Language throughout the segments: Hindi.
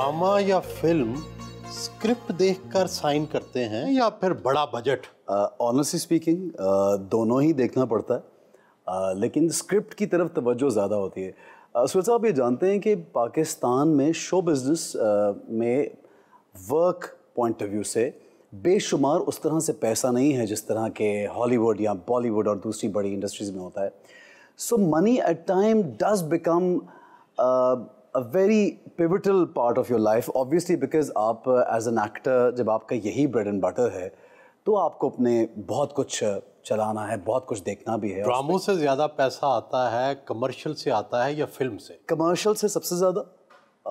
ड्रामा या फिल्म स्क्रिप्ट देखकर साइन करते हैं या फिर बड़ा बजट? ऑनेस्टली स्पीकिंग दोनों ही देखना पड़ता है, लेकिन स्क्रिप्ट की तरफ तवज्जो ज़्यादा होती है। सुहेल साहब, ये जानते हैं कि पाकिस्तान में शो बिज़नेस में वर्क पॉइंट ऑफ व्यू से बेशुमार उस तरह से पैसा नहीं है जिस तरह के हॉलीवुड या बॉलीवुड और दूसरी बड़ी इंडस्ट्रीज़ में होता है। So money at time does become a very pivotal part of your life, obviously, because आप as an actor जब आपका यही bread and butter है तो आपको अपने बहुत कुछ चलाना है, बहुत कुछ देखना भी है। ड्रामों से ज़्यादा पैसा आता है कमर्शियल से आता है या फिल्म से? कमर्शियल से सबसे ज़्यादा,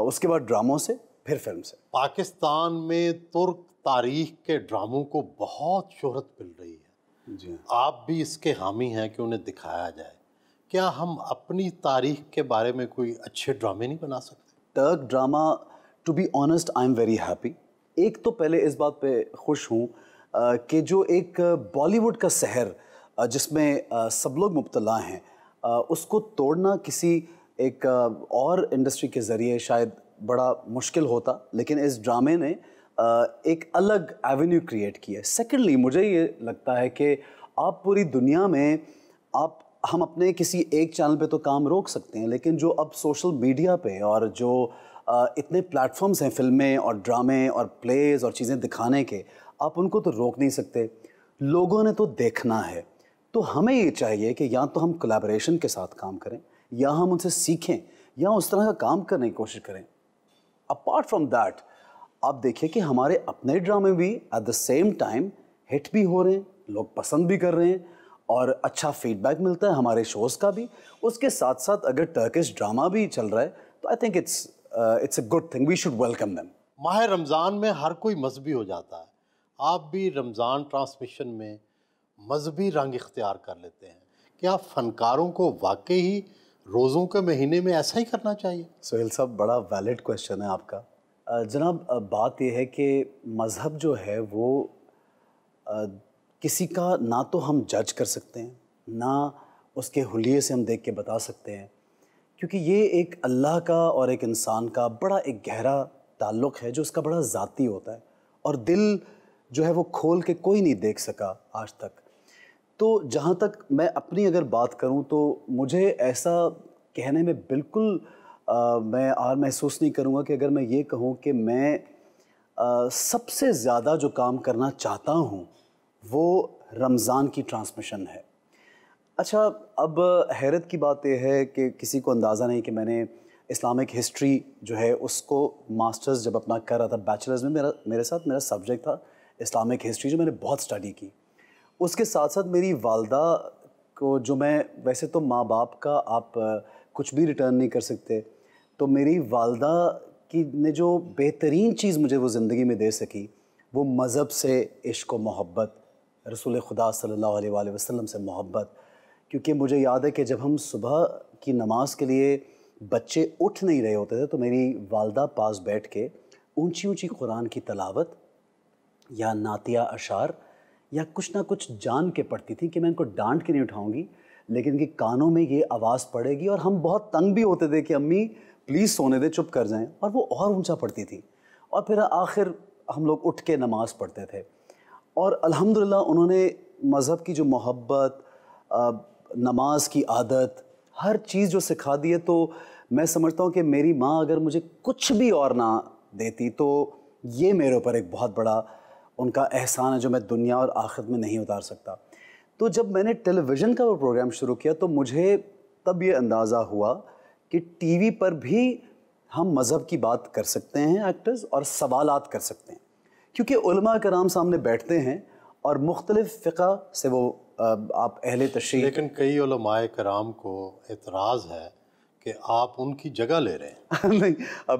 उसके बाद ड्रामों से, फिर फिल्म से। पाकिस्तान में तुर्क तारीख के ड्रामों को बहुत शोहरत मिल रही है जी, आप भी इसके हामी हैं कि उन्हें दिखाया जाए। क्या हम अपनी तारीख के बारे में कोई अच्छे ड्रामे नहीं बना सकते? Turk drama, to be honest, I am very happy. एक तो पहले इस बात पे खुश हूँ कि जो एक बॉलीवुड का शहर जिसमें सब लोग मुब्तला हैं, उसको तोड़ना किसी एक और इंडस्ट्री के ज़रिए शायद बड़ा मुश्किल होता, लेकिन इस ड्रामे ने एक अलग एवेन्यू क्रिएट की है। सेकेंडली, मुझे ये लगता है कि आप पूरी दुनिया में हम अपने किसी एक चैनल पे तो काम रोक सकते हैं, लेकिन जो अब सोशल मीडिया पे और जो इतने प्लेटफॉर्म्स हैं फिल्में और ड्रामे और प्लेज और चीज़ें दिखाने के, आप उनको तो रोक नहीं सकते। लोगों ने तो देखना है, तो हमें ये चाहिए कि या तो हम कोलैबोरेशन के साथ काम करें या हम उनसे सीखें या उस तरह का काम करने की कोशिश करें। अपार्ट फ्रॉम दैट, आप देखिए कि हमारे अपने ड्रामे भी at the same time hit भी हो रहे हैं, लोग पसंद भी कर रहे हैं और अच्छा फीडबैक मिलता है हमारे शोज़ का भी। उसके साथ साथ अगर टर्किश ड्रामा भी चल रहा है तो I think it's a good thing, we should welcome them. माह रमज़ान में हर कोई मजहबी हो जाता है, आप भी रमज़ान ट्रांसमिशन में मजहबी रंग इख्तियार कर लेते हैं। क्या फ़नकारों को वाकई ही रोज़ों के महीने में ऐसा ही करना चाहिए? सोहेल साहब, बड़ा वैलिड क्वेश्चन है आपका। जनाब, बात यह है कि मज़हब जो है वो किसी का ना तो हम जज कर सकते हैं, ना उसके हुलिये से हम देख के बता सकते हैं, क्योंकि ये एक अल्लाह का और एक इंसान का बड़ा एक गहरा ताल्लुक़ है जो उसका बड़ा ज़ाती होता है और दिल जो है वो खोल के कोई नहीं देख सका आज तक। तो जहाँ तक मैं अपनी अगर बात करूँ तो मुझे ऐसा कहने में बिल्कुल मैं महसूस नहीं करूँगा कि अगर मैं ये कहूँ कि मैं सबसे ज़्यादा जो काम करना चाहता हूँ वो रमज़ान की ट्रांसमिशन है। अच्छा, अब हैरत की बात यह है कि किसी को अंदाज़ा नहीं कि मैंने इस्लामिक हिस्ट्री जो है उसको मास्टर्स जब अपना कर रहा था, बैचलर्स में मेरा सब्जेक्ट था इस्लामिक हिस्ट्री, जो मैंने बहुत स्टडी की। उसके साथ साथ मेरी वालदा को, जो मैं वैसे तो माँ बाप का आप कुछ भी रिटर्न नहीं कर सकते, तो मेरी वालदा की ने जो बेहतरीन चीज़ मुझे वो ज़िंदगी में दे सकी वो मज़हब से इश्क व मोहब्बत, रसूल खुदा सल्लल्लाहु अलैहि वसल्लम से मोहब्बत। क्योंकि मुझे याद है कि जब हम सुबह की नमाज के लिए बच्चे उठ नहीं रहे होते थे तो मेरी वालदा पास बैठ के ऊंची ऊंची कुरान की तलावत या नातिया अशार या कुछ ना कुछ जान के पढ़ती थी कि मैं इनको डांट के नहीं उठाऊंगी, लेकिन इनके कानों में ये आवाज़ पड़ेगी। और हम बहुत तंग भी होते थे कि अम्मी प्लीज़ सोने दे, चुप कर जाएं, और वो और ऊंचा पढ़ती थी। और फिर आखिर हम लोग उठ के नमाज़ पढ़ते थे। और अल्हम्दुलिल्लाह उन्होंने मज़हब की जो मोहब्बत, नमाज की आदत, हर चीज़ जो सिखा दी है, तो मैं समझता हूँ कि मेरी माँ अगर मुझे कुछ भी और ना देती तो ये मेरे ऊपर एक बहुत बड़ा उनका एहसान है जो मैं दुनिया और आखिरत में नहीं उतार सकता। तो जब मैंने टेलीविज़न का वो प्रोग्राम शुरू किया तो मुझे तब ये अंदाज़ा हुआ कि टीवी पर भी हम मज़हब की बात कर सकते हैं एक्टर्स, और सवालात कर सकते हैं, क्योंकि उलमा कराम सामने बैठते हैं और मुख्तलिफ़ फ़िक़ा से वो आप अहले तशरीह। लेकिन कई उलमाए कराम को एतराज़ है कि आप उनकी जगह ले रहे हैं। नहीं,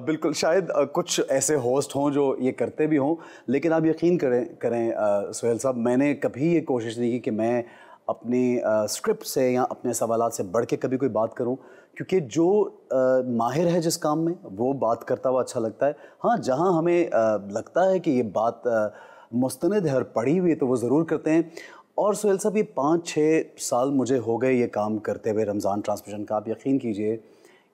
बिल्कुल, शायद कुछ ऐसे होस्ट हों जो ये करते भी हों, लेकिन आप यकीन करें सुहेल साहब, मैंने कभी ये कोशिश नहीं की कि मैं अपनी स्क्रिप्ट से या अपने सवालात से बढ़ के कभी कोई बात करूं, क्योंकि जो माहिर है जिस काम में वो बात करता हुआ अच्छा लगता है। हाँ, जहां हमें लगता है कि ये बात मुस्तनद है और पढ़ी हुई है तो वो ज़रूर करते हैं। और सुहेल साहब, ये 5-6 साल मुझे हो गए ये काम करते हुए रमज़ान ट्रांसमिशन का। आप यकीन कीजिए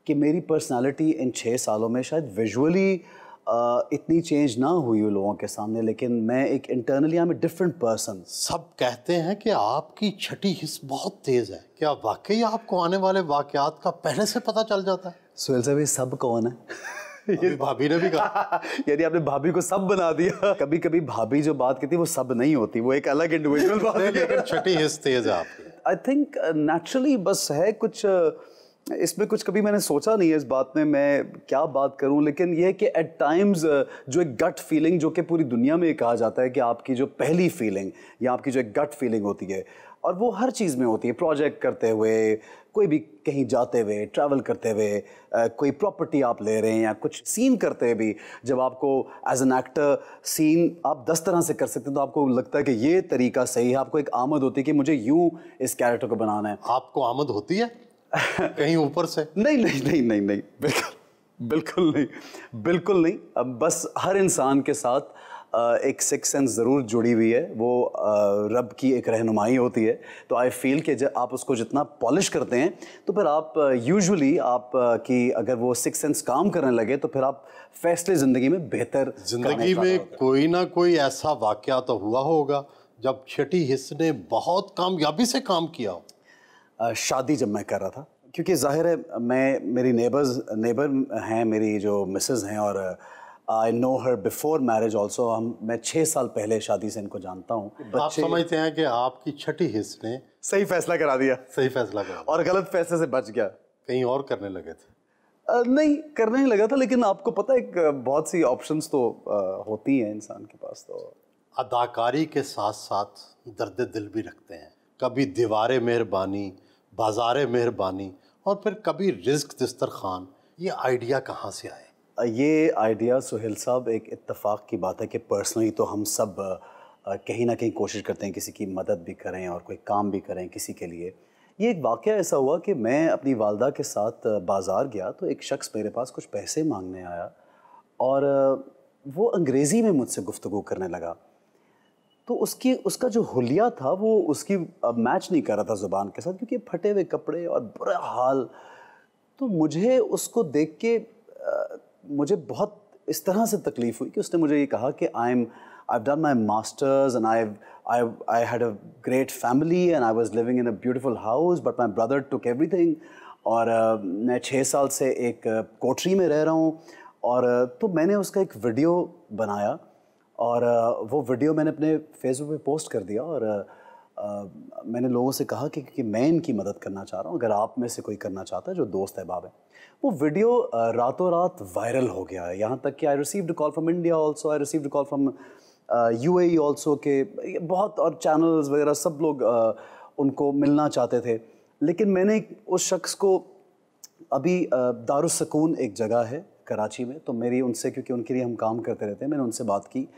कि मेरी पर्सनालिटी इन 6 सालों में शायद विजुअली इतनी चेंज ना हुई हो लोगों के सामने, लेकिन मैं एक internally I am a different person. सब कहते हैं कि आपकी छठी हिस्स बहुत तेज है, क्या वाकई आपको आने वाले वाकयात का पहले से पता चल जाता है? सुहेल साहब, ये सब कौन है? अभी भाभी ने भी कहा। यानी आपने भाभी को सब बना दिया। कभी कभी भाभी जो बात कहती है वो सब नहीं होती, वो एक अलग इंडिविजुअल बात है। लेकिन छठी हिस्स तेज है आपकी। आई थिंक नेचुरली बस है कुछ, इसमें कुछ कभी मैंने सोचा नहीं है इस बात में मैं क्या बात करूं, लेकिन ये है कि एट टाइम्स जो एक गट फीलिंग, जो कि पूरी दुनिया में ये कहा जाता है कि आपकी जो पहली फीलिंग या आपकी जो एक गट फीलिंग होती है, और वो हर चीज़ में होती है, प्रोजेक्ट करते हुए, कोई भी कहीं जाते हुए, ट्रैवल करते हुए, कोई प्रॉपर्टी आप ले रहे हैं या कुछ सीन करते हुए भी, जब आपको एज एन एक्टर सीन आप 10 तरह से कर सकते हैं तो आपको लगता है कि ये तरीका सही है, आपको एक आमद होती है कि मुझे यूं इस कैरेक्टर को बनाना है। आपको आमद होती है कहीं ऊपर से? नहीं नहीं नहीं नहीं नहीं, बिल्कुल बिल्कुल नहीं, बिल्कुल नहीं। अब बस हर इंसान के साथ एक सिक्स सेंस ज़रूर जुड़ी हुई है, वो रब की एक रहनुमाई होती है। तो आई फील कि जब आप उसको जितना पॉलिश करते हैं तो फिर आप यूजुअली आप की अगर वो सिक्स सेंस काम करने लगे तो फिर आप फैसले ज़िंदगी में बेहतर, जिंदगी में कोई ना कोई ऐसा वाकया तो हुआ होगा जब छठी हिस्स ने बहुत कामयाबी से काम किया हो। शादी जब मैं कर रहा था, क्योंकि जाहिर है मेरी नेबर हैं, मेरी जो मिसेज़ हैं, और I know her before marriage also. मैं 6 साल पहले शादी से इनको जानता हूँ। आप समझते हैं कि आपकी छठी हिस्स ने सही फैसला करा दिया, सही फैसला करा और गलत फैसले से बच गया। कहीं और करने लगे थे? नहीं करने ही लगा था, लेकिन आपको पता है एक बहुत सी ऑप्शंस तो होती हैं इंसान के पास। तो अदाकारी के साथ साथ दर्द दिल भी रखते हैं, कभी दीवारे मेहरबानी, बाजारे मेहरबानी, और फिर कभी रिज्क दस्तरखान। ये आइडिया कहाँ से आए? ये आइडिया सुहेल साहब एक इत्तेफाक की बात है कि पर्सनली तो हम सब कहीं ना कहीं कोशिश करते हैं किसी की मदद भी करें और कोई काम भी करें किसी के लिए। ये एक वाक़या ऐसा हुआ कि मैं अपनी वालदा के साथ बाज़ार गया तो एक शख्स मेरे पास कुछ पैसे मांगने आया, और वो अंग्रेज़ी में मुझसे गुफ्तगू करने लगा। तो उसका जो हुलिया था वो उसकी मैच नहीं कर रहा था ज़ुबान के साथ, क्योंकि फटे हुए कपड़े और बुरा हाल। तो मुझे उसको देख के मुझे बहुत इस तरह से तकलीफ़ हुई कि उसने मुझे ये कहा कि I've done my masters and I had a great family and I was living in a beautiful house, but my brother took everything। और मैं 6 साल से एक कोठरी में रह रहा हूँ। और तो मैंने उसका एक वीडियो बनाया, और वो वीडियो मैंने अपने फेसबुक पे पोस्ट कर दिया, और मैंने लोगों से कहा कि मैं इनकी मदद करना चाह रहा हूँ, अगर आप में से कोई करना चाहता है जो दोस्त अहबाब है। वो वीडियो रातों रात वायरल हो गया है, यहाँ तक कि I received call from India also, I received call from UAE also, के बहुत और चैनल्स वगैरह सब लोग उनको मिलना चाहते थे। लेकिन मैंने उस शख्स को अभी दारुस्सकून एक जगह है कराची में, तो मेरी उनसे, क्योंकि उनके लिए हम काम करते रहते हैं, मैंने उनसे बात की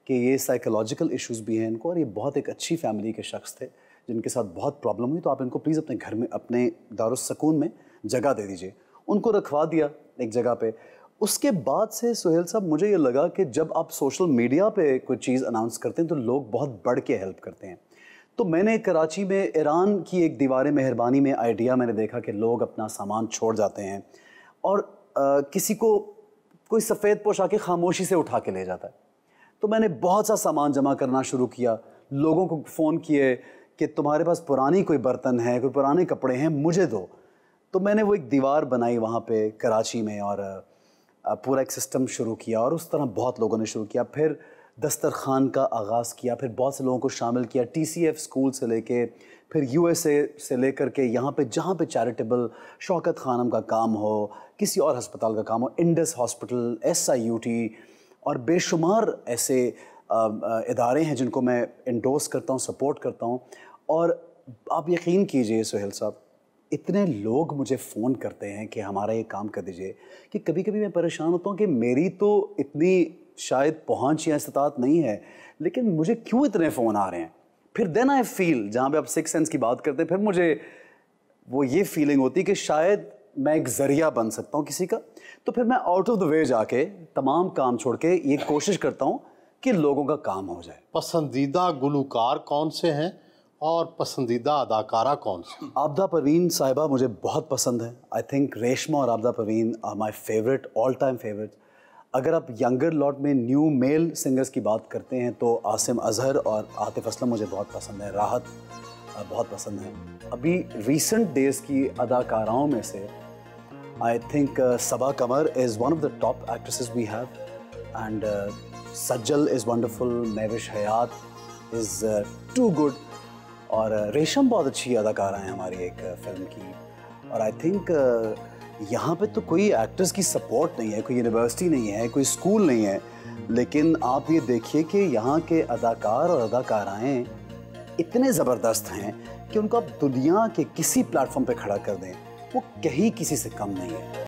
कि ये साइकोलॉजिकल इश्यूज़ भी हैं इनको, और ये बहुत एक अच्छी फैमिली के शख्स थे जिनके साथ बहुत प्रॉब्लम हुई, तो आप इनको प्लीज़ अपने घर में, अपने दारुस्सकून में जगह दे दीजिए। उनको रखवा दिया एक जगह पे। उसके बाद से सुहेल साहब मुझे ये लगा कि जब आप सोशल मीडिया पे कोई चीज़ अनाउंस करते हैं तो लोग बहुत बढ़ के हेल्प करते हैं। तो मैंने कराची में ईरान की एक दीवार मेहरबानी में आइडिया मैंने देखा कि लोग अपना सामान छोड़ जाते हैं, और किसी को कोई सफ़ेद पोश आके खामोशी से उठा के ले जाता है। तो मैंने बहुत सा सामान जमा करना शुरू किया, लोगों को फ़ोन किए कि तुम्हारे पास पुरानी कोई बर्तन है, कोई पुराने कपड़े हैं, मुझे दो। तो मैंने वो एक दीवार बनाई वहाँ पे कराची में, और पूरा एक सिस्टम शुरू किया, और उस तरह बहुत लोगों ने शुरू किया। फिर दस्तरखान का आगाज़ किया, फिर बहुत से लोगों को शामिल किया, TCF स्कूल से लेके, फिर USA से लेकर के यहाँ पे जहाँ पे चैरिटेबल शौकत खानम का काम हो, किसी और हस्पताल का काम हो, इंडस हॉस्पिटल, SIUT, और बेशुमार ऐसे इदारे हैं जिनको मैं इंडोर्स करता हूँ, सपोर्ट करता हूँ। और आप यकीन कीजिए सुहेल साहब, इतने लोग मुझे फ़ोन करते हैं कि हमारा ये काम कर दीजिए, कि कभी कभी मैं परेशान होता हूँ कि मेरी तो इतनी शायद पहुँच या इस्तात नहीं है, लेकिन मुझे क्यों इतने फ़ोन आ रहे हैं। फिर देन आई फील, जहाँ पे आप सिक्स सेंस की बात करते हैं, फिर मुझे वो ये फीलिंग होती है कि शायद मैं एक ज़रिया बन सकता हूँ किसी का। तो फिर मैं आउट ऑफ द वे जाके तमाम काम छोड़ के ये कोशिश करता हूँ कि लोगों का काम हो जाए। पसंदीदा गुलकार कौन से हैं और पसंदीदा अदाकारा कौन सी? आबदा परवीन साहिबा मुझे बहुत पसंद है। आई थिंक रेशमा और Abida Parveen are my favourite, all time favourite. अगर आप यंगर लॉट में न्यू मेल सिंगर्स की बात करते हैं तो आसिम अजहर और आतिफ असलम मुझे बहुत पसंद है, राहत बहुत पसंद है। अभी रीसेंट डेज़ की अदाकाराओं में से I think Saba Qamar is one of the top actresses we have, and Sajal is wonderful, Mahwish Hayat is too good, और रेशम बहुत अच्छी अदाकारा हैं हमारी एक फिल्म की। और आई थिंक यहाँ पे तो कोई एक्टर्स की सपोर्ट नहीं है, कोई यूनिवर्सिटी नहीं है, कोई स्कूल नहीं है, लेकिन आप ये देखिए कि यहाँ के अदाकार और अदाकाराएँ इतने ज़बरदस्त हैं कि उनको आप दुनिया के किसी प्लेटफॉर्म पे खड़ा कर दें, वो कहीं किसी से कम नहीं है।